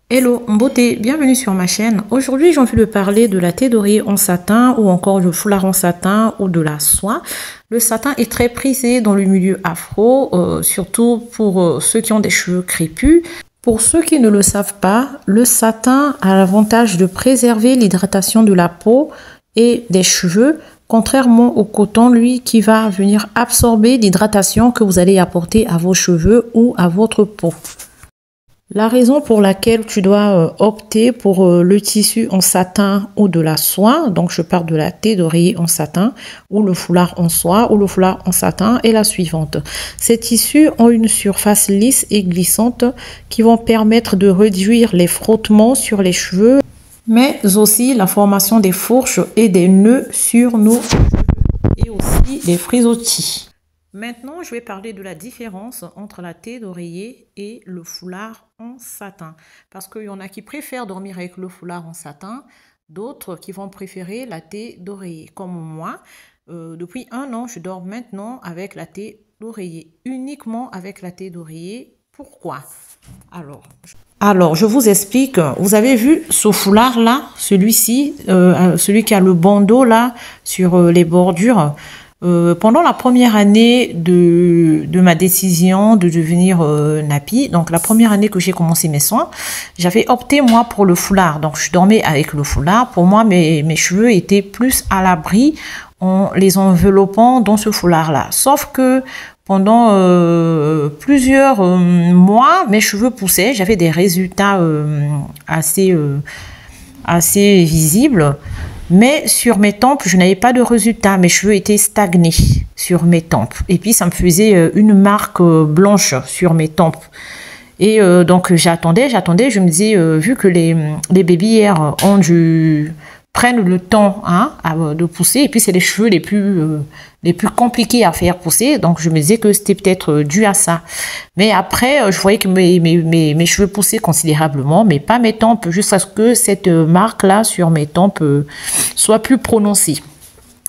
Hello beauté, bienvenue sur ma chaîne. Aujourd'hui j'ai envie de parler de la thé d'oreiller en satin ou encore du foulard en satin ou de la soie. Le satin est très prisé dans le milieu afro, surtout pour ceux qui ont des cheveux crépus. Pour ceux qui ne le savent pas, le satin a l'avantage de préserver l'hydratation de la peau et des cheveux, contrairement au coton, lui, qui va venir absorber l'hydratation que vous allez apporter à vos cheveux ou à votre peau. La raison pour laquelle tu dois opter pour le tissu en satin ou de la soie, donc je parle de la thé d'oreiller en satin ou le foulard en soie ou le foulard en satin, est la suivante. Ces tissus ont une surface lisse et glissante qui vont permettre de réduire les frottements sur les cheveux, mais aussi la formation des fourches et des nœuds sur nos cheveux et aussi des frisottis. Maintenant, je vais parler de la différence entre la thé d'oreiller et le foulard en satin. Parce qu'il y en a qui préfèrent dormir avec le foulard en satin, d'autres qui vont préférer la thé d'oreiller. Comme moi, depuis 1 an, je dors maintenant avec la thé d'oreiller, uniquement avec la thé d'oreiller. Pourquoi? Alors, je vous explique. Vous avez vu ce foulard-là, celui-ci, celui qui a le bandeau là sur les bordures. Pendant la première année de ma décision de devenir nappy, donc la première année que j'ai commencé mes soins, j'avais opté moi pour le foulard. Donc je dormais avec le foulard. Pour moi, mes cheveux étaient plus à l'abri en les enveloppant dans ce foulard-là. Sauf que pendant plusieurs mois, mes cheveux poussaient. J'avais des résultats assez visibles. Mais sur mes tempes, je n'avais pas de résultat. Mes cheveux étaient stagnés sur mes tempes. Et puis, ça me faisait une marque blanche sur mes tempes. Et donc, j'attendais. Je me disais, vu que les baby hairs prennent le temps de pousser, et puis c'est les cheveux les plus compliqués à faire pousser, donc je me disais que c'était peut-être dû à ça. Mais après, je voyais que mes cheveux poussaient considérablement, mais pas mes tempes, jusqu'à ce que cette marque-là sur mes tempes soit plus prononcée.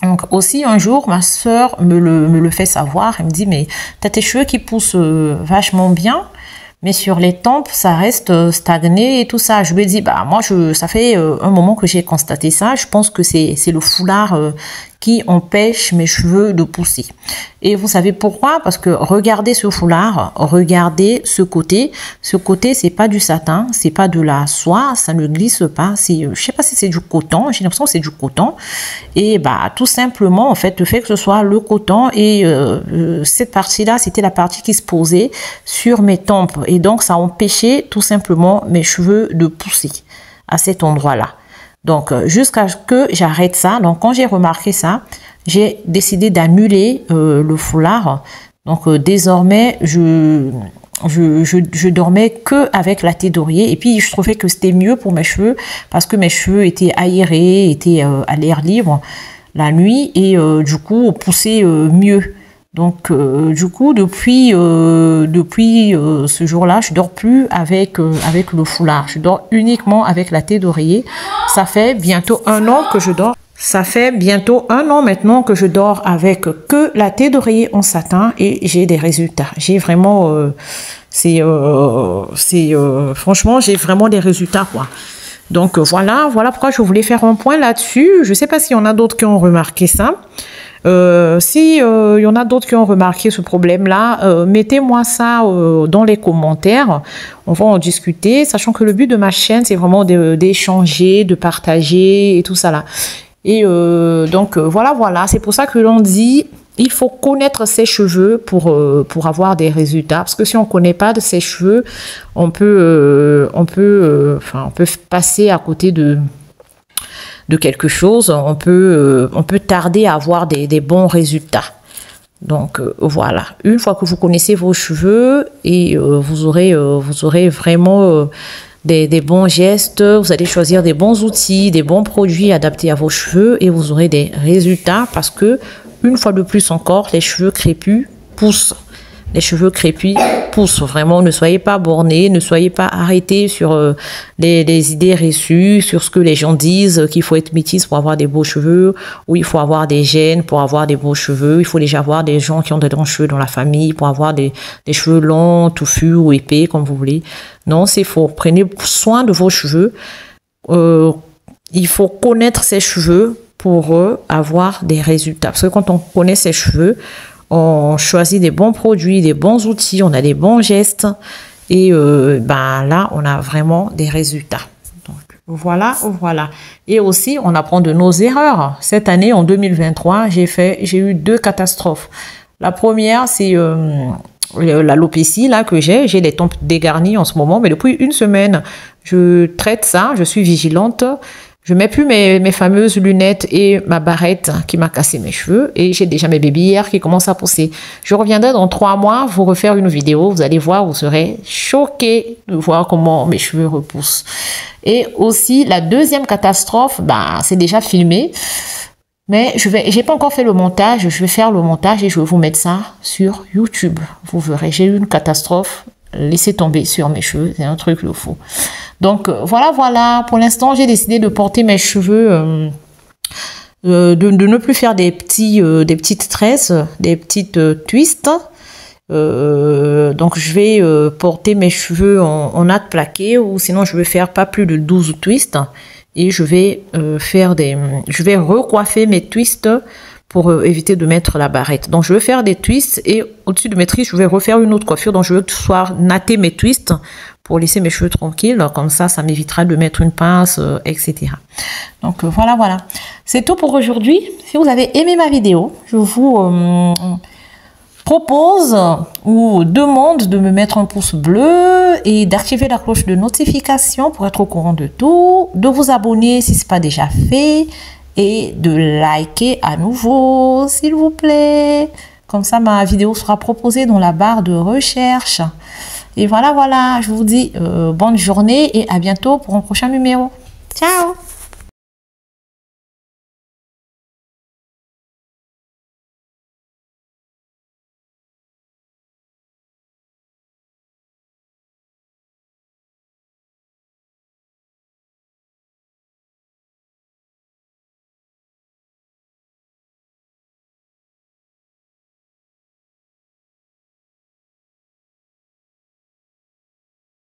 Donc aussi un jour, ma soeur me le fait savoir, elle me dit, mais t'as tes cheveux qui poussent vachement bien, mais sur les tempes, ça reste stagné et tout ça. Je lui ai dit, bah moi, ça fait un moment que j'ai constaté ça. Je pense que c'est le foulard qui empêche mes cheveux de pousser. Et vous savez pourquoi? Parce que regardez ce foulard, regardez ce côté. Ce côté, c'est pas du satin, c'est pas de la soie, ça ne glisse pas. Je sais pas si c'est du coton, j'ai l'impression que c'est du coton. Et bah tout simplement, en fait, le fait que ce soit le coton et cette partie-là, c'était la partie qui se posait sur mes tempes. Et donc, ça empêchait tout simplement mes cheveux de pousser à cet endroit-là. Donc, jusqu'à ce que j'arrête ça. Donc, quand j'ai remarqué ça, j'ai décidé d'annuler le foulard. Donc, désormais, je dormais que avec la thé d'oreiller. Et puis, je trouvais que c'était mieux pour mes cheveux parce que mes cheveux étaient aérés, étaient à l'air libre la nuit et du coup, poussaient mieux. Donc, du coup, depuis ce jour-là, je dors plus avec le foulard. Je dors uniquement avec la thé d'oreiller. Ça fait bientôt 1 an que je dors. Ça fait bientôt 1 an maintenant que je dors avec que la thé d'oreiller en satin et j'ai des résultats. J'ai vraiment, franchement, j'ai vraiment des résultats, quoi. Donc, voilà pourquoi je voulais faire un point là-dessus. Je sais pas s'il y en a d'autres qui ont remarqué ça. Si y en a d'autres qui ont remarqué ce problème-là, mettez-moi ça dans les commentaires. On va en discuter, sachant que le but de ma chaîne, c'est vraiment d'échanger, de partager et tout ça là. Et donc voilà, c'est pour ça que l'on dit il faut connaître ses cheveux pour avoir des résultats. Parce que si on connaît pas de ses cheveux, on peut passer à côté de quelque chose, on peut tarder à avoir des bons résultats. Donc voilà, une fois que vous connaissez vos cheveux et vous aurez vraiment des bons gestes, vous allez choisir des bons outils, des bons produits adaptés à vos cheveux et vous aurez des résultats parce que une fois de plus encore, les cheveux crépus poussent. Les cheveux crépus repousse. Vraiment, ne soyez pas bornés, ne soyez pas arrêtés sur les idées reçues, sur ce que les gens disent, qu'il faut être métisse pour avoir des beaux cheveux, ou il faut avoir des gènes pour avoir des beaux cheveux. Il faut déjà avoir des gens qui ont des longs cheveux dans la famille pour avoir des cheveux longs, touffus ou épais, comme vous voulez. Non, c'est faux. Prenez soin de vos cheveux. Il faut connaître ses cheveux pour avoir des résultats. Parce que quand on connaît ses cheveux, on choisit des bons produits, des bons outils, on a des bons gestes. Et ben là, on a vraiment des résultats. Donc, voilà. Et aussi, on apprend de nos erreurs. Cette année, en 2023, j'ai eu 2 catastrophes. La première, c'est l'alopécie là que j'ai les tempes dégarnies en ce moment, mais depuis une semaine, je traite ça, je suis vigilante. Je mets plus mes fameuses lunettes et ma barrette qui m'a cassé mes cheveux. Et j'ai déjà mes bébés qui commencent à pousser. Je reviendrai dans 3 mois vous refaire une vidéo. Vous allez voir, vous serez choqués de voir comment mes cheveux repoussent. Et aussi, la deuxième catastrophe, c'est déjà filmé. Mais j'ai pas encore fait le montage. Je vais faire le montage et je vais vous mettre ça sur YouTube. Vous verrez, j'ai eu une catastrophe. Laissez tomber sur mes cheveux, c'est un truc de fou. Donc voilà. Pour l'instant, j'ai décidé de porter mes cheveux, de ne plus faire des petites tresses, des petites twists. Donc je vais porter mes cheveux en natte plaqué, ou sinon je vais faire pas plus de 12 twists et je vais je vais recoiffer mes twists pour éviter de mettre la barrette. Donc, je vais faire des twists et au-dessus de mes twists, je vais refaire une autre coiffure. Donc, je vais soit natter mes twists pour laisser mes cheveux tranquilles. Comme ça m'évitera de mettre une pince, etc. Donc, voilà. C'est tout pour aujourd'hui. Si vous avez aimé ma vidéo, je vous propose ou demande de me mettre un pouce bleu et d'activer la cloche de notification pour être au courant de tout, de vous abonner si ce n'est pas déjà fait, et de liker à nouveau, s'il vous plaît. Comme ça, ma vidéo sera proposée dans la barre de recherche. Et voilà. Je vous dis bonne journée et à bientôt pour un prochain numéro. Ciao!